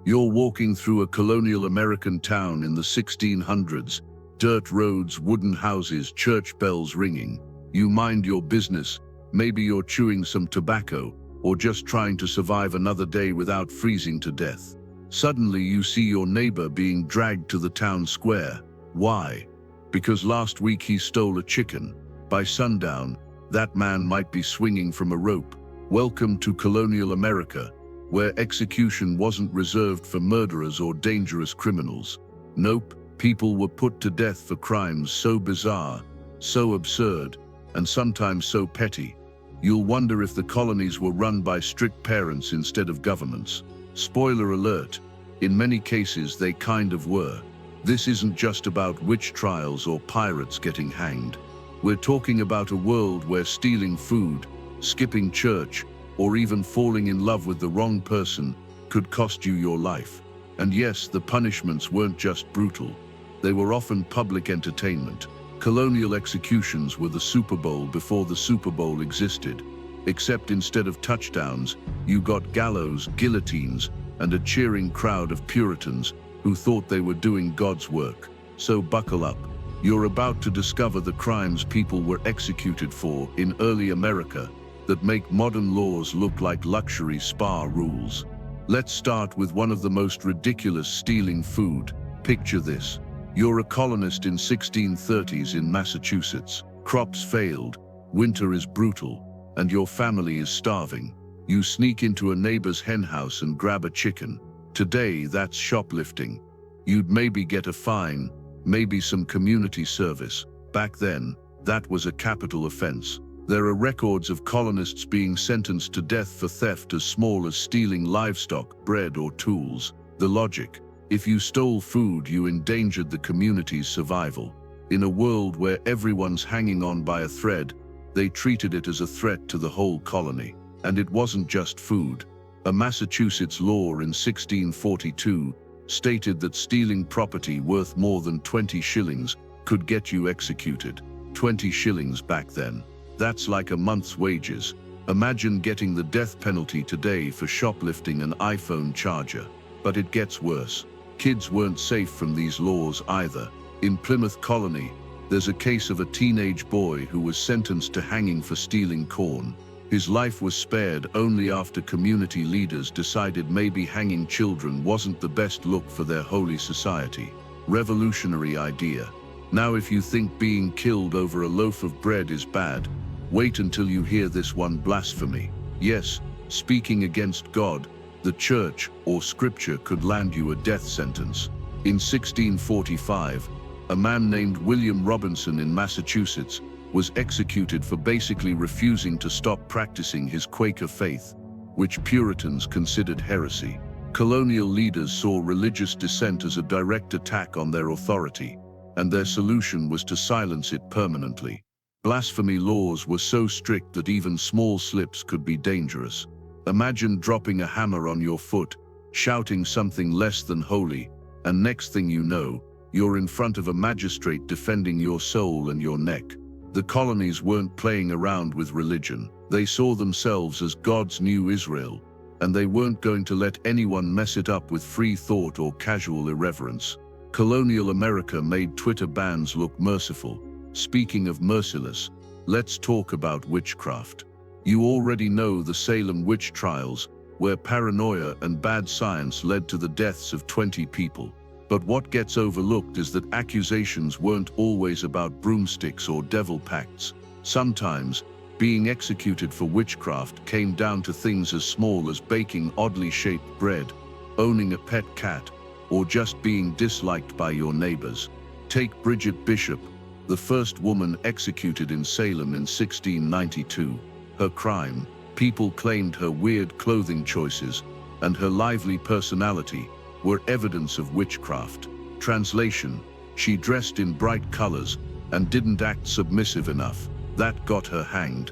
You're walking through a colonial American town in the 1600s, dirt roads, wooden houses, church bells ringing. You mind your business. Maybe you're chewing some tobacco, or just trying to survive another day without freezing to death. Suddenly you see your neighbor being dragged to the town square. Why? Because last week he stole a chicken. By sundown, that man might be swinging from a rope. Welcome to colonial America, where execution wasn't reserved for murderers or dangerous criminals. Nope, people were put to death for crimes so bizarre, so absurd, and sometimes so petty. You'll wonder if the colonies were run by strict parents instead of governments. Spoiler alert, in many cases they kind of were. This isn't just about witch trials or pirates getting hanged. We're talking about a world where stealing food, skipping church, or even falling in love with the wrong person could cost you your life. And yes, the punishments weren't just brutal. They were often public entertainment. Colonial executions were the Super Bowl before the Super Bowl existed. Except instead of touchdowns, you got gallows, guillotines, and a cheering crowd of Puritans who thought they were doing God's work. So buckle up. You're about to discover the crimes people were executed for in early America that make modern laws look like luxury spa rules. Let's start with one of the most ridiculous: stealing food. Picture this. You're a colonist in 1630s in Massachusetts. Crops failed, winter is brutal, and your family is starving. You sneak into a neighbor's henhouse and grab a chicken. Today, that's shoplifting. You'd maybe get a fine, maybe some community service. Back then, that was a capital offense. There are records of colonists being sentenced to death for theft as small as stealing livestock, bread, or tools. The logic: if you stole food, you endangered the community's survival. In a world where everyone's hanging on by a thread, they treated it as a threat to the whole colony. And it wasn't just food. A Massachusetts law in 1642 stated that stealing property worth more than 20 shillings could get you executed. 20 shillings back then. That's like a month's wages. Imagine getting the death penalty today for shoplifting an iPhone charger. But it gets worse. Kids weren't safe from these laws either. In Plymouth Colony, there's a case of a teenage boy who was sentenced to hanging for stealing corn. His life was spared only after community leaders decided maybe hanging children wasn't the best look for their holy society. Revolutionary idea. Now if you think being killed over a loaf of bread is bad, wait until you hear this one: blasphemy. Yes, speaking against God, the church, or scripture could land you a death sentence. In 1645, a man named William Robinson in Massachusetts was executed for basically refusing to stop practicing his Quaker faith, which Puritans considered heresy. Colonial leaders saw religious dissent as a direct attack on their authority, and their solution was to silence it permanently. Blasphemy laws were so strict that even small slips could be dangerous. Imagine dropping a hammer on your foot, shouting something less than holy, and next thing you know, you're in front of a magistrate defending your soul and your neck. The colonies weren't playing around with religion. They saw themselves as God's new Israel, and they weren't going to let anyone mess it up with free thought or casual irreverence. Colonial America made Twitter bans look merciful. Speaking of merciless, let's talk about witchcraft. You already know the Salem witch trials, where paranoia and bad science led to the deaths of 20 people. But what gets overlooked is that accusations weren't always about broomsticks or devil pacts. Sometimes, being executed for witchcraft came down to things as small as baking oddly shaped bread, owning a pet cat, or just being disliked by your neighbors. Take Bridget Bishop, the first woman executed in Salem in 1692. Her crime: people claimed her weird clothing choices and her lively personality were evidence of witchcraft. Translation: she dressed in bright colors and didn't act submissive enough. That got her hanged.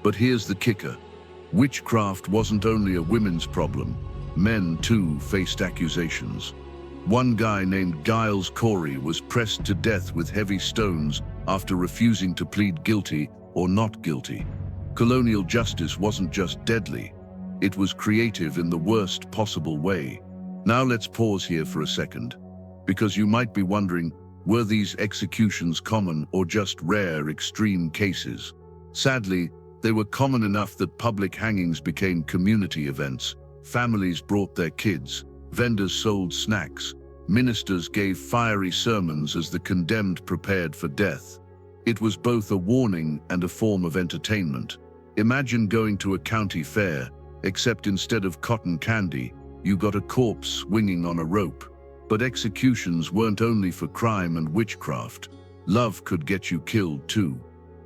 But here's the kicker. Witchcraft wasn't only a women's problem. Men, too, faced accusations. One guy named Giles Corey was pressed to death with heavy stones after refusing to plead guilty or not guilty. Colonial justice wasn't just deadly, it was creative in the worst possible way. Now let's pause here for a second, because you might be wondering, were these executions common or just rare extreme cases? Sadly, they were common enough that public hangings became community events. Families brought their kids, vendors sold snacks, ministers gave fiery sermons as the condemned prepared for death. It was both a warning and a form of entertainment. Imagine going to a county fair, except instead of cotton candy, you got a corpse swinging on a rope. But executions weren't only for crime and witchcraft. Love could get you killed too.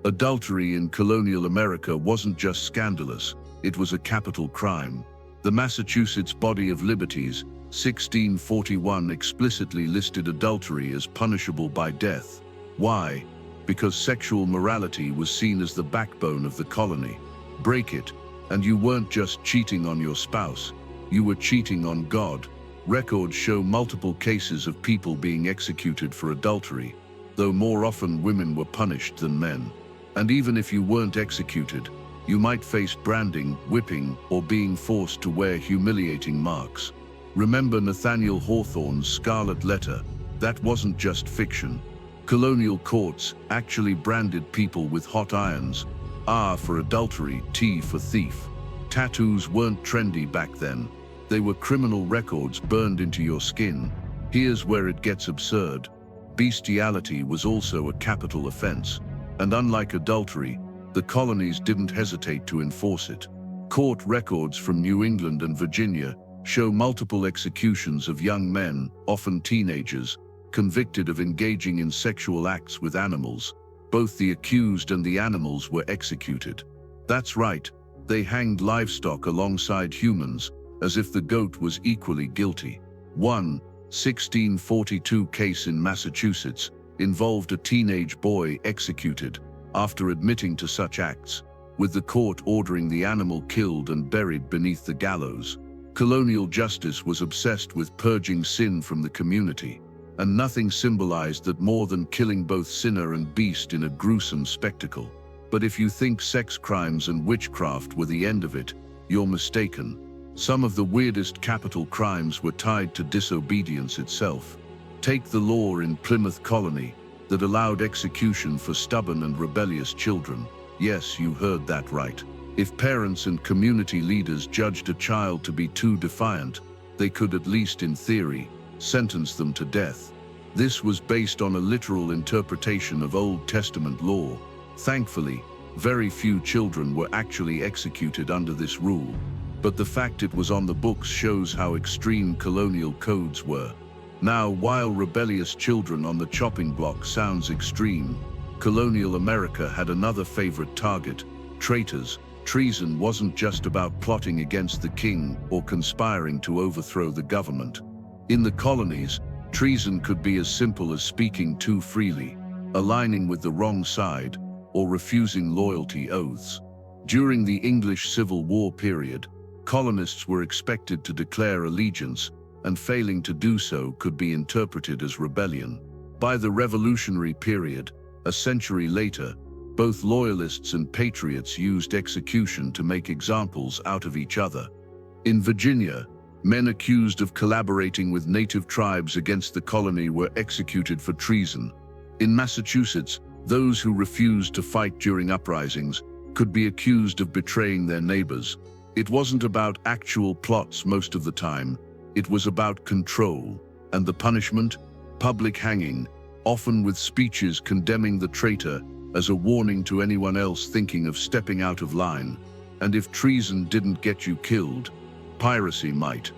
Adultery in colonial America wasn't just scandalous, it was a capital crime. The Massachusetts Body of Liberties, 1641, explicitly listed adultery as punishable by death. Why? Because sexual morality was seen as the backbone of the colony. Break it, and you weren't just cheating on your spouse, you were cheating on God. Records show multiple cases of people being executed for adultery, though more often women were punished than men. And even if you weren't executed, you might face branding, whipping, or being forced to wear humiliating marks. Remember Nathaniel Hawthorne's Scarlet Letter? That wasn't just fiction. Colonial courts actually branded people with hot irons. R for adultery, T for thief. Tattoos weren't trendy back then. They were criminal records burned into your skin. Here's where it gets absurd. Bestiality was also a capital offense. And unlike adultery, the colonies didn't hesitate to enforce it. Court records from New England and Virginia show multiple executions of young men, often teenagers, convicted of engaging in sexual acts with animals. Both the accused and the animals were executed. That's right, they hanged livestock alongside humans, as if the goat was equally guilty. One 1642 case in Massachusetts involved a teenage boy executed after admitting to such acts, with the court ordering the animal killed and buried beneath the gallows. Colonial justice was obsessed with purging sin from the community, and nothing symbolized that more than killing both sinner and beast in a gruesome spectacle. But if you think sex crimes and witchcraft were the end of it, you're mistaken. Some of the weirdest capital crimes were tied to disobedience itself. Take the law in Plymouth Colony that allowed execution for stubborn and rebellious children. Yes, you heard that right. If parents and community leaders judged a child to be too defiant, they could, at least in theory, sentence them to death. This was based on a literal interpretation of Old Testament law. Thankfully, very few children were actually executed under this rule, but the fact it was on the books shows how extreme colonial codes were. Now, while rebellious children on the chopping block sounds extreme, colonial America had another favorite target: traitors. Treason wasn't just about plotting against the king or conspiring to overthrow the government. In the colonies, treason could be as simple as speaking too freely, aligning with the wrong side, or refusing loyalty oaths. During the English Civil War period, colonists were expected to declare allegiance, and failing to do so could be interpreted as rebellion. By the Revolutionary period, a century later, both loyalists and patriots used execution to make examples out of each other. In Virginia, men accused of collaborating with native tribes against the colony were executed for treason. In Massachusetts, those who refused to fight during uprisings could be accused of betraying their neighbors. It wasn't about actual plots most of the time. It was about control, and the punishment? Public hanging, often with speeches condemning the traitor as a warning to anyone else thinking of stepping out of line. And if treason didn't get you killed, piracy might.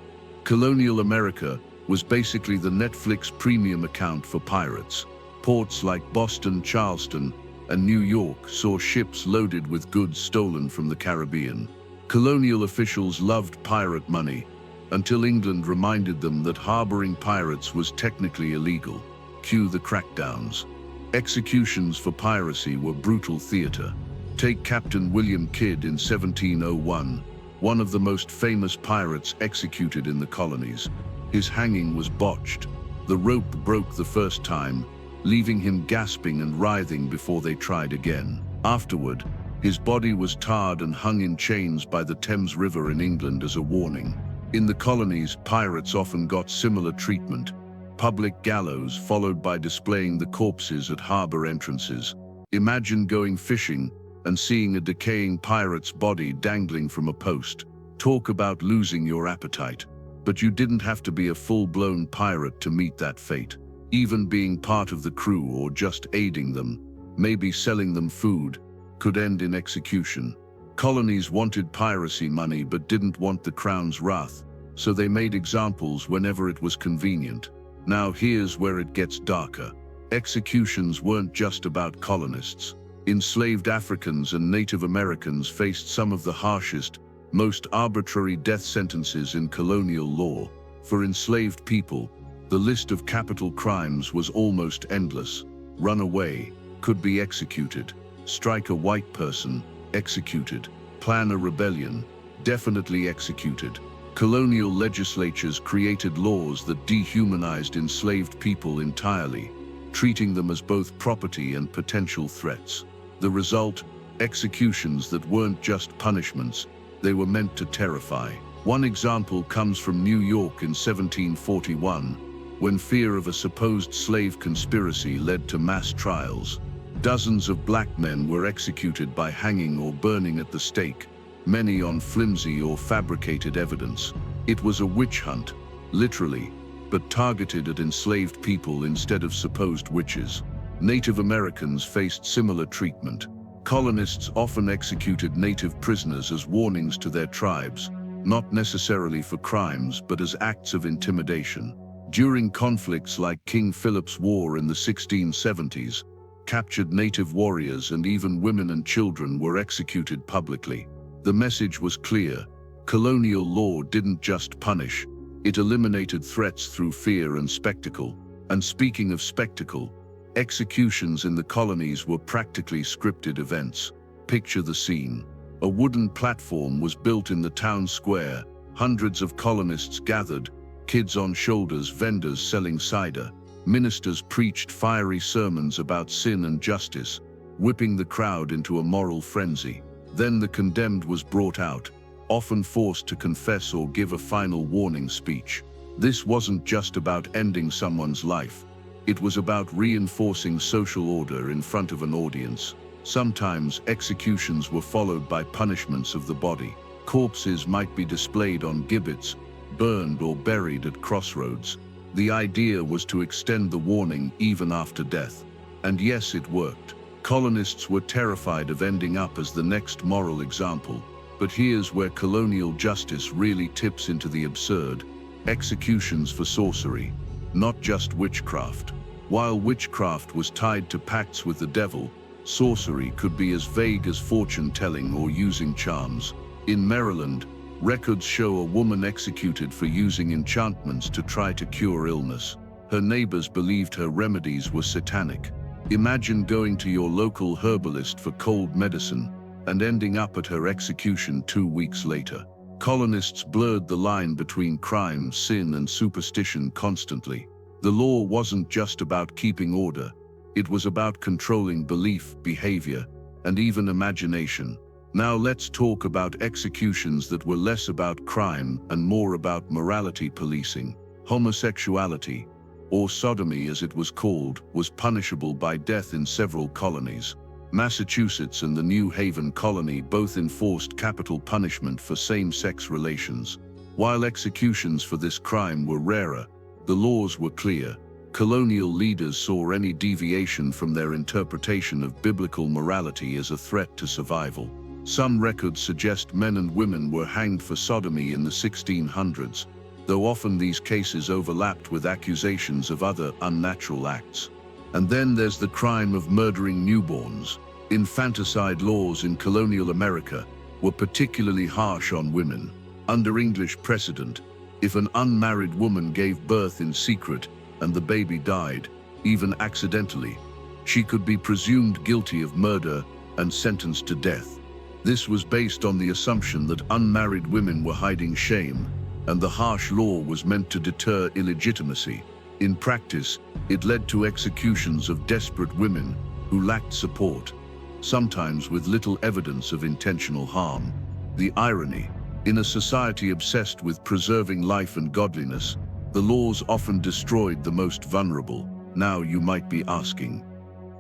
Colonial America was basically the Netflix premium account for pirates. Ports like Boston, Charleston, and New York saw ships loaded with goods stolen from the Caribbean. Colonial officials loved pirate money, until England reminded them that harboring pirates was technically illegal. Cue the crackdowns. Executions for piracy were brutal theater. Take Captain William Kidd in 1701, one of the most famous pirates executed in the colonies. His hanging was botched. The rope broke the first time, leaving him gasping and writhing before they tried again. Afterward, his body was tarred and hung in chains by the Thames River in England as a warning. In the colonies, pirates often got similar treatment. Public gallows followed by displaying the corpses at harbor entrances. Imagine going fishing and seeing a decaying pirate's body dangling from a post. Talk about losing your appetite. But you didn't have to be a full-blown pirate to meet that fate. Even being part of the crew or just aiding them, maybe selling them food, could end in execution. Colonies wanted piracy money but didn't want the crown's wrath, so they made examples whenever it was convenient. Now here's where it gets darker. Executions weren't just about colonists. Enslaved Africans and Native Americans faced some of the harshest, most arbitrary death sentences in colonial law. For enslaved people, the list of capital crimes was almost endless. Run away, could be executed. Strike a white person, executed. Plan a rebellion, definitely executed. Colonial legislatures created laws that dehumanized enslaved people entirely, treating them as both property and potential threats. The result, executions that weren't just punishments, they were meant to terrify. One example comes from New York in 1741, when fear of a supposed slave conspiracy led to mass trials. Dozens of black men were executed by hanging or burning at the stake, many on flimsy or fabricated evidence. It was a witch hunt, literally, but targeted at enslaved people instead of supposed witches. Native Americans faced similar treatment. Colonists often executed native prisoners as warnings to their tribes, not necessarily for crimes but as acts of intimidation. During conflicts like King Philip's War in the 1670s, captured native warriors and even women and children were executed publicly. The message was clear. Colonial law didn't just punish, it eliminated threats through fear and spectacle. And speaking of spectacle, executions in the colonies were practically scripted events. Picture the scene. A wooden platform was built in the town square, hundreds of colonists gathered, kids on shoulders, vendors selling cider. Ministers preached fiery sermons about sin and justice, whipping the crowd into a moral frenzy. Then the condemned was brought out, often forced to confess or give a final warning speech. This wasn't just about ending someone's life. It was about reinforcing social order in front of an audience. Sometimes executions were followed by punishments of the body. Corpses might be displayed on gibbets, burned or buried at crossroads. The idea was to extend the warning even after death. And yes, it worked. Colonists were terrified of ending up as the next moral example. But here's where colonial justice really tips into the absurd. Executions for sorcery, not just witchcraft. While witchcraft was tied to pacts with the devil, sorcery could be as vague as fortune-telling or using charms. In Maryland, records show a woman executed for using enchantments to try to cure illness. Her neighbors believed her remedies were satanic. Imagine going to your local herbalist for cold medicine and ending up at her execution 2 weeks later. Colonists blurred the line between crime, sin, and superstition constantly. The law wasn't just about keeping order. It was about controlling belief, behavior, and even imagination. Now let's talk about executions that were less about crime and more about morality policing. Homosexuality, or sodomy as it was called, was punishable by death in several colonies. Massachusetts and the New Haven colony both enforced capital punishment for same-sex relations. While executions for this crime were rarer, the laws were clear. Colonial leaders saw any deviation from their interpretation of biblical morality as a threat to survival. Some records suggest men and women were hanged for sodomy in the 1600s, though often these cases overlapped with accusations of other unnatural acts. And then there's the crime of murdering newborns. Infanticide laws in colonial America were particularly harsh on women. Under English precedent, if an unmarried woman gave birth in secret and the baby died, even accidentally, she could be presumed guilty of murder and sentenced to death. This was based on the assumption that unmarried women were hiding shame, and the harsh law was meant to deter illegitimacy. In practice, it led to executions of desperate women who lacked support, sometimes with little evidence of intentional harm. The irony, In a society obsessed with preserving life and godliness, the laws often destroyed the most vulnerable. Now you might be asking,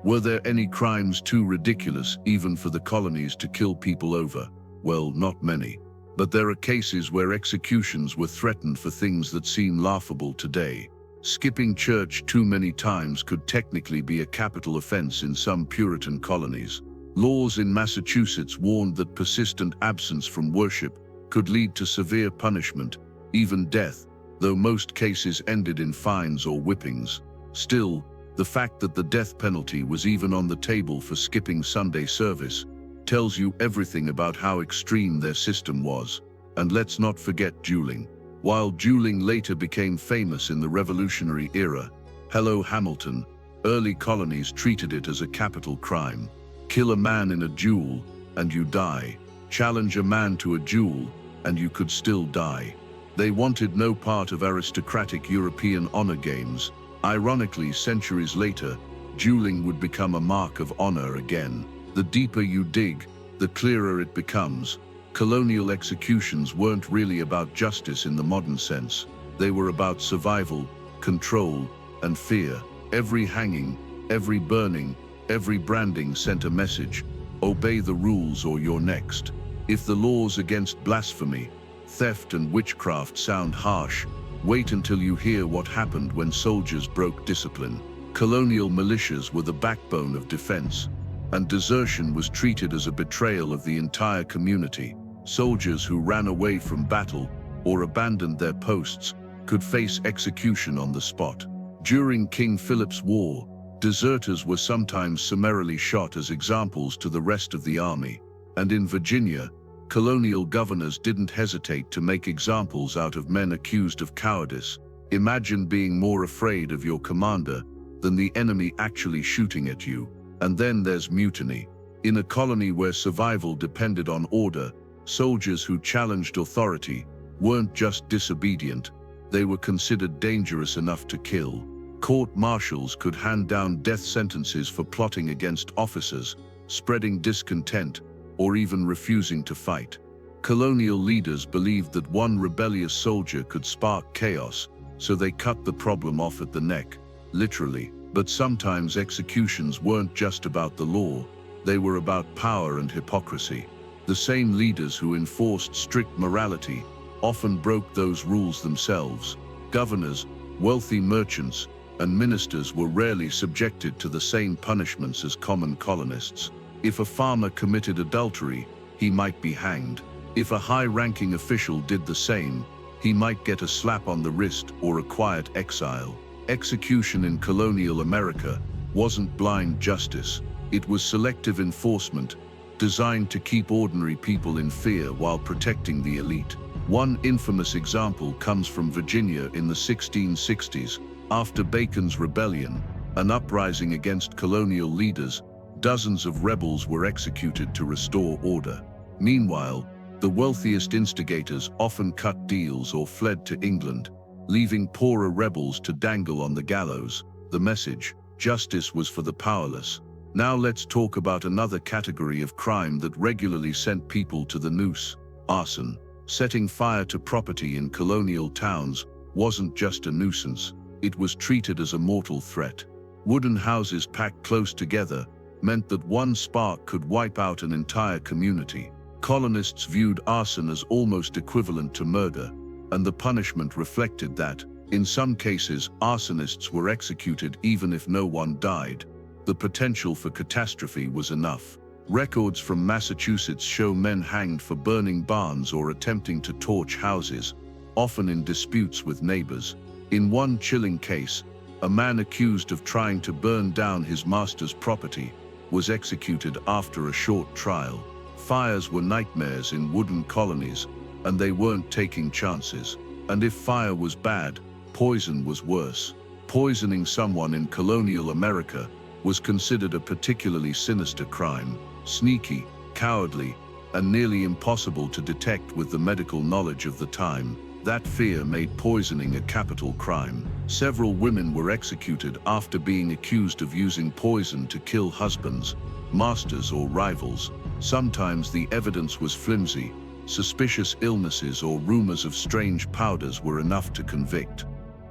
were there any crimes too ridiculous even for the colonies to kill people over? Well, not many. But there are cases where executions were threatened for things that seem laughable today. Skipping church too many times could technically be a capital offense in some Puritan colonies. Laws in Massachusetts warned that persistent absence from worship could lead to severe punishment, even death, though most cases ended in fines or whippings. Still, the fact that the death penalty was even on the table for skipping Sunday service tells you everything about how extreme their system was. And let's not forget dueling. While dueling later became famous in the Revolutionary era, hello Hamilton, early colonies treated it as a capital crime. Kill a man in a duel, and you die. Challenge a man to a duel, and you could still die. They wanted no part of aristocratic European honor games. Ironically, centuries later, dueling would become a mark of honor again. The deeper you dig, the clearer it becomes. Colonial executions weren't really about justice in the modern sense. They were about survival, control, and fear. Every hanging, every burning, every branding sent a message: obey the rules or you're next. If the laws against blasphemy, theft, and witchcraft sound harsh, wait until you hear what happened when soldiers broke discipline. Colonial militias were the backbone of defense, and desertion was treated as a betrayal of the entire community. Soldiers who ran away from battle or abandoned their posts could face execution on the spot. During King Philip's War, deserters were sometimes summarily shot as examples to the rest of the army. And in Virginia, colonial governors didn't hesitate to make examples out of men accused of cowardice. Imagine being more afraid of your commander than the enemy actually shooting at you. And then there's mutiny. In a colony where survival depended on order, soldiers who challenged authority weren't just disobedient, they were considered dangerous enough to kill. Court-martials could hand down death sentences for plotting against officers, spreading discontent, or even refusing to fight. Colonial leaders believed that one rebellious soldier could spark chaos, so they cut the problem off at the neck, literally. But sometimes executions weren't just about the law, they were about power and hypocrisy. The same leaders who enforced strict morality often broke those rules themselves. Governors, wealthy merchants, and ministers were rarely subjected to the same punishments as common colonists. If a farmer committed adultery, he might be hanged. If a high-ranking official did the same, he might get a slap on the wrist or a quiet exile. Execution in colonial America wasn't blind justice. It was selective enforcement, designed to keep ordinary people in fear while protecting the elite. One infamous example comes from Virginia in the 1660s. After Bacon's Rebellion, an uprising against colonial leaders, dozens of rebels were executed to restore order. Meanwhile, the wealthiest instigators often cut deals or fled to England, leaving poorer rebels to dangle on the gallows. The message: justice was for the powerless. Now let's talk about another category of crime that regularly sent people to the noose: arson. Setting fire to property in colonial towns wasn't just a nuisance, it was treated as a mortal threat. Wooden houses packed close together meant that one spark could wipe out an entire community. Colonists viewed arson as almost equivalent to murder, and the punishment reflected that. In some cases, arsonists were executed even if no one died. The potential for catastrophe was enough. Records from Massachusetts show men hanged for burning barns or attempting to torch houses, often in disputes with neighbors. In one chilling case, a man accused of trying to burn down his master's property was executed after a short trial. Fires were nightmares in wooden colonies, and they weren't taking chances. And if fire was bad, poison was worse. Poisoning someone in colonial America was considered a particularly sinister crime, sneaky, cowardly, and nearly impossible to detect with the medical knowledge of the time. That fear made poisoning a capital crime. Several women were executed after being accused of using poison to kill husbands, masters, or rivals. Sometimes the evidence was flimsy, suspicious illnesses, or rumors of strange powders were enough to convict.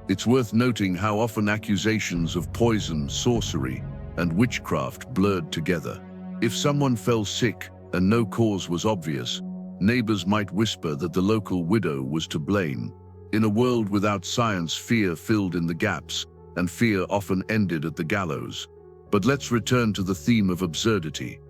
It's worth noting how often accusations of poison, sorcery, and witchcraft blurred together. If someone fell sick and no cause was obvious, neighbors might whisper that the local widow was to blame. In a world without science, fear filled in the gaps, and fear often ended at the gallows. But let's return to the theme of absurdity,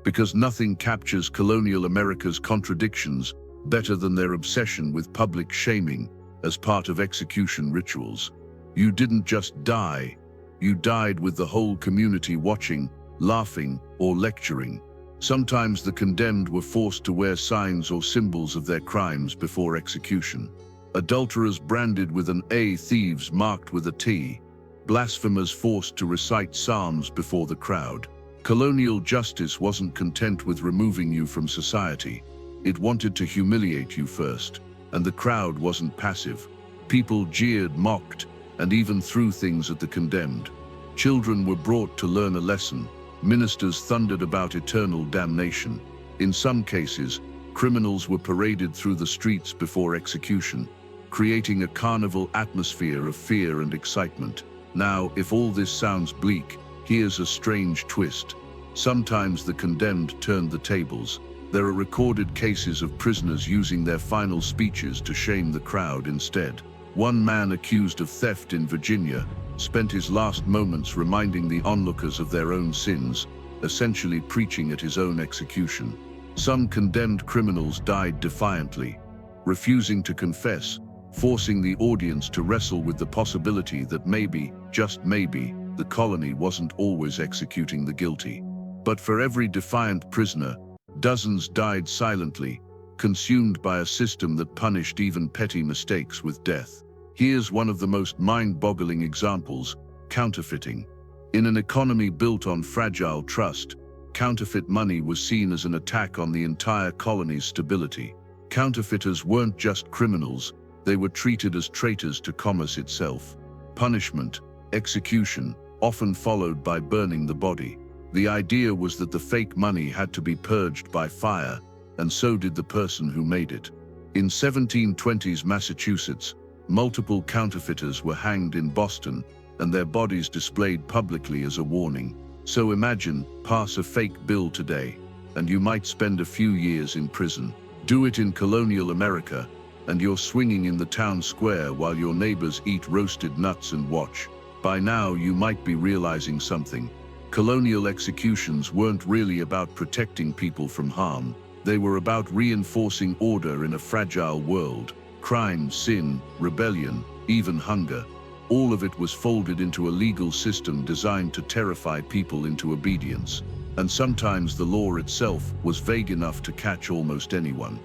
because nothing captures colonial America's contradictions better than their obsession with public shaming as part of execution rituals. You didn't just die, you died with the whole community watching, laughing, or lecturing. Sometimes the condemned were forced to wear signs or symbols of their crimes before execution. Adulterers branded with an A, thieves marked with a T, blasphemers forced to recite psalms before the crowd. Colonial justice wasn't content with removing you from society. It wanted to humiliate you first. And the crowd wasn't passive. People jeered, mocked, and even threw things at the condemned. Children were brought to learn a lesson. Ministers thundered about eternal damnation. In some cases, criminals were paraded through the streets before execution, creating a carnival atmosphere of fear and excitement. Now, if all this sounds bleak, here's a strange twist. Sometimes the condemned turned the tables. There are recorded cases of prisoners using their final speeches to shame the crowd instead. One man accused of theft in Virginia spent his last moments reminding the onlookers of their own sins, essentially preaching at his own execution. Some condemned criminals died defiantly, refusing to confess, forcing the audience to wrestle with the possibility that maybe, just maybe, the colony wasn't always executing the guilty. But for every defiant prisoner, dozens died silently, consumed by a system that punished even petty mistakes with death. Here's one of the most mind-boggling examples: counterfeiting. In an economy built on fragile trust, counterfeit money was seen as an attack on the entire colony's stability. Counterfeiters weren't just criminals, they were treated as traitors to commerce itself. Punishment, execution, often followed by burning the body. The idea was that the fake money had to be purged by fire, and so did the person who made it. In 1720s Massachusetts, multiple counterfeiters were hanged in Boston, and their bodies displayed publicly as a warning. So imagine, pass a fake bill today, and you might spend a few years in prison. Do it in colonial America, and you're swinging in the town square while your neighbors eat roasted nuts and watch. By now you might be realizing something. Colonial executions weren't really about protecting people from harm. They were about reinforcing order in a fragile world. Crime, sin, rebellion, even hunger, all of it was folded into a legal system designed to terrify people into obedience. And sometimes the law itself was vague enough to catch almost anyone.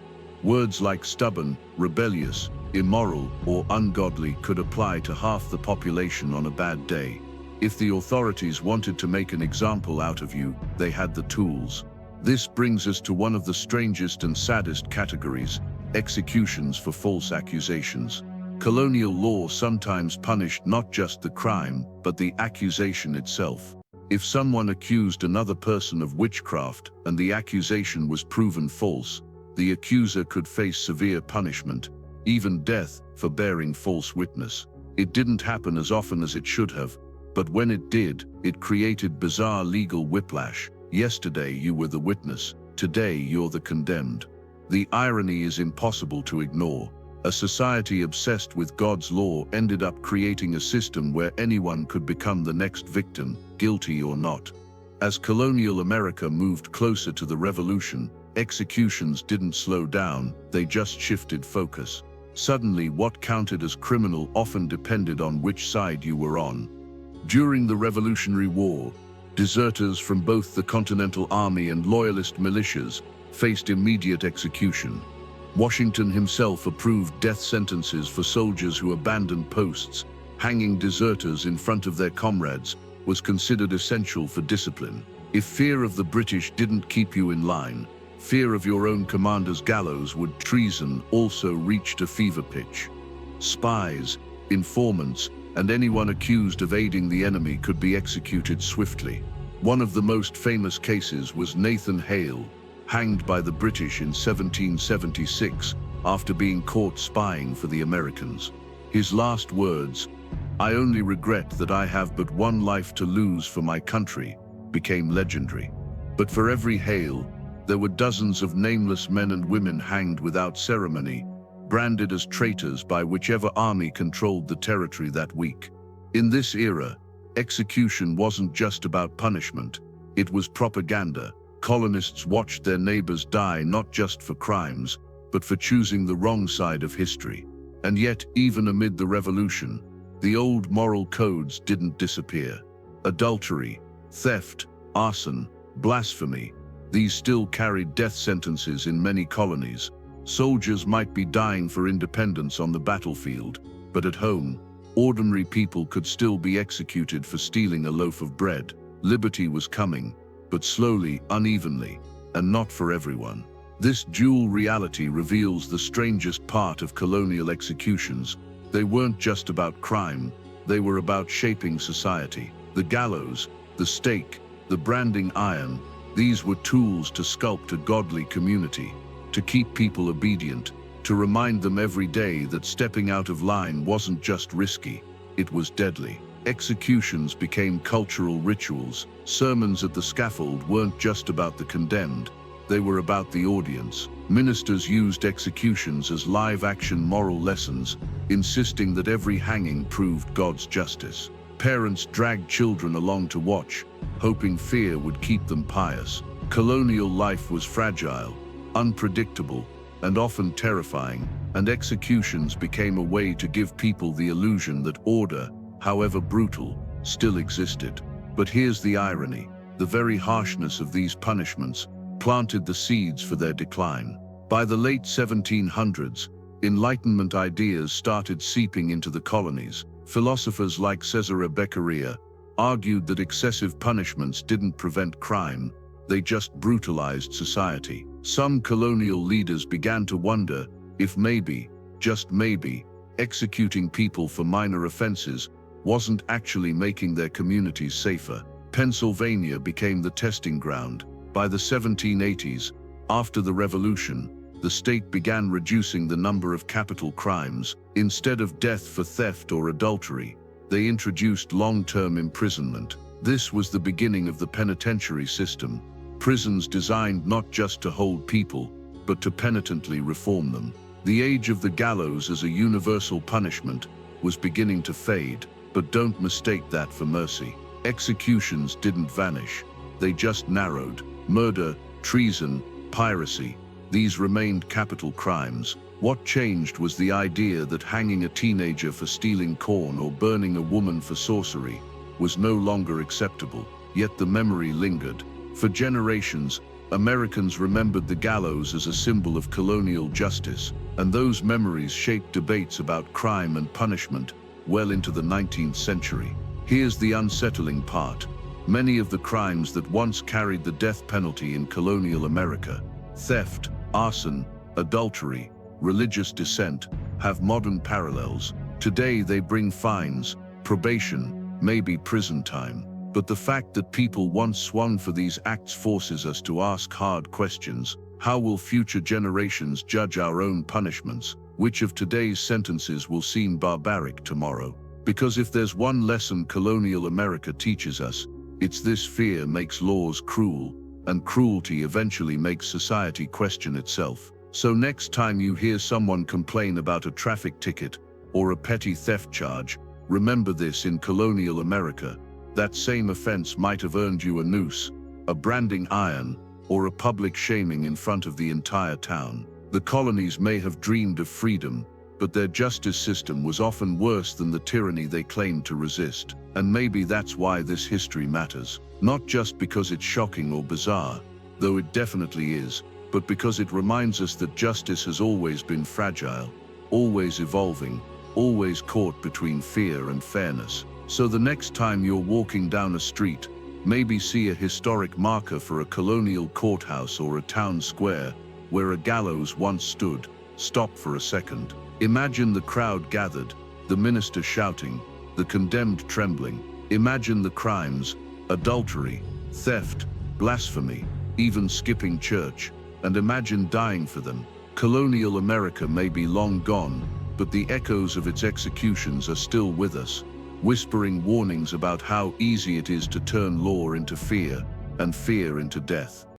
Words like stubborn, rebellious, immoral, or ungodly could apply to half the population on a bad day. If the authorities wanted to make an example out of you, they had the tools. This brings us to one of the strangest and saddest categories: executions for false accusations. Colonial law sometimes punished not just the crime, but the accusation itself. If someone accused another person of witchcraft and the accusation was proven false, the accuser could face severe punishment, even death, for bearing false witness. It didn't happen as often as it should have, but when it did, it created bizarre legal whiplash. Yesterday you were the witness, today you're the condemned. The irony is impossible to ignore. A society obsessed with God's law ended up creating a system where anyone could become the next victim, guilty or not. As colonial America moved closer to the revolution, executions didn't slow down, they just shifted focus. Suddenly, what counted as criminal often depended on which side you were on. During the Revolutionary War, deserters from both the Continental Army and Loyalist militias faced immediate execution. Washington himself approved death sentences for soldiers who abandoned posts. Hanging deserters in front of their comrades was considered essential for discipline. If fear of the British didn't keep you in line, fear of your own commander's gallows would. Treason also reached a fever pitch. Spies, informants, and anyone accused of aiding the enemy could be executed swiftly. One of the most famous cases was Nathan Hale, hanged by the British in 1776 after being caught spying for the Americans. His last words, "I only regret that I have but one life to lose for my country," became legendary. But for every hail, there were dozens of nameless men and women hanged without ceremony, branded as traitors by whichever army controlled the territory that week. In this era, execution wasn't just about punishment, it was propaganda. Colonists watched their neighbors die not just for crimes, but for choosing the wrong side of history. And yet, even amid the revolution, the old moral codes didn't disappear. Adultery, theft, arson, blasphemy, these still carried death sentences in many colonies. Soldiers might be dying for independence on the battlefield, but at home, ordinary people could still be executed for stealing a loaf of bread. Liberty was coming, but slowly, unevenly, and not for everyone. This dual reality reveals the strangest part of colonial executions. They weren't just about crime, they were about shaping society. The gallows, the stake, the branding iron, these were tools to sculpt a godly community, to keep people obedient, to remind them every day that stepping out of line wasn't just risky, it was deadly. Executions became cultural rituals. Sermons at the scaffold weren't just about the condemned, they were about the audience. Ministers used executions as live-action moral lessons, insisting that every hanging proved God's justice. Parents dragged children along to watch, hoping fear would keep them pious. Colonial life was fragile, unpredictable, and often terrifying, and executions became a way to give people the illusion that order, however brutal, still existed. But here's the irony: the very harshness of these punishments planted the seeds for their decline. By the late 1700s, Enlightenment ideas started seeping into the colonies. Philosophers like Cesare Beccaria argued that excessive punishments didn't prevent crime, they just brutalized society. Some colonial leaders began to wonder if maybe, just maybe, executing people for minor offenses wasn't actually making their communities safer. Pennsylvania became the testing ground. By the 1780s, after the Revolution, the state began reducing the number of capital crimes. Instead of death for theft or adultery, they introduced long-term imprisonment. This was the beginning of the penitentiary system, prisons designed not just to hold people, but to penitently reform them. The age of the gallows as a universal punishment was beginning to fade, but don't mistake that for mercy. Executions didn't vanish, they just narrowed. Murder, treason, piracy, these remained capital crimes. What changed was the idea that hanging a teenager for stealing corn or burning a woman for sorcery was no longer acceptable, yet the memory lingered. For generations, Americans remembered the gallows as a symbol of colonial justice, and those memories shaped debates about crime and punishment well into the 19th century. Here's the unsettling part: many of the crimes that once carried the death penalty in colonial America, theft, arson, adultery, religious dissent, have modern parallels. Today they bring fines, probation, maybe prison time. But the fact that people once swung for these acts forces us to ask hard questions. How will future generations judge our own punishments? Which of today's sentences will seem barbaric tomorrow? Because if there's one lesson colonial America teaches us, it's this: fear makes laws cruel, and cruelty eventually makes society question itself. So next time you hear someone complain about a traffic ticket or a petty theft charge, remember this: in colonial America, that same offense might have earned you a noose, a branding iron, or a public shaming in front of the entire town. The colonies may have dreamed of freedom, but their justice system was often worse than the tyranny they claimed to resist. And maybe that's why this history matters. Not just because it's shocking or bizarre, though it definitely is, but because it reminds us that justice has always been fragile, always evolving, always caught between fear and fairness. So the next time you're walking down a street, maybe see a historic marker for a colonial courthouse or a town square where a gallows once stood. Stop for a second. Imagine the crowd gathered, the minister shouting, the condemned trembling. Imagine the crimes: adultery, theft, blasphemy, even skipping church. and imagine dying for them. Colonial America may be long gone, but the echoes of its executions are still with us, whispering warnings about how easy it is to turn law into fear and fear into death.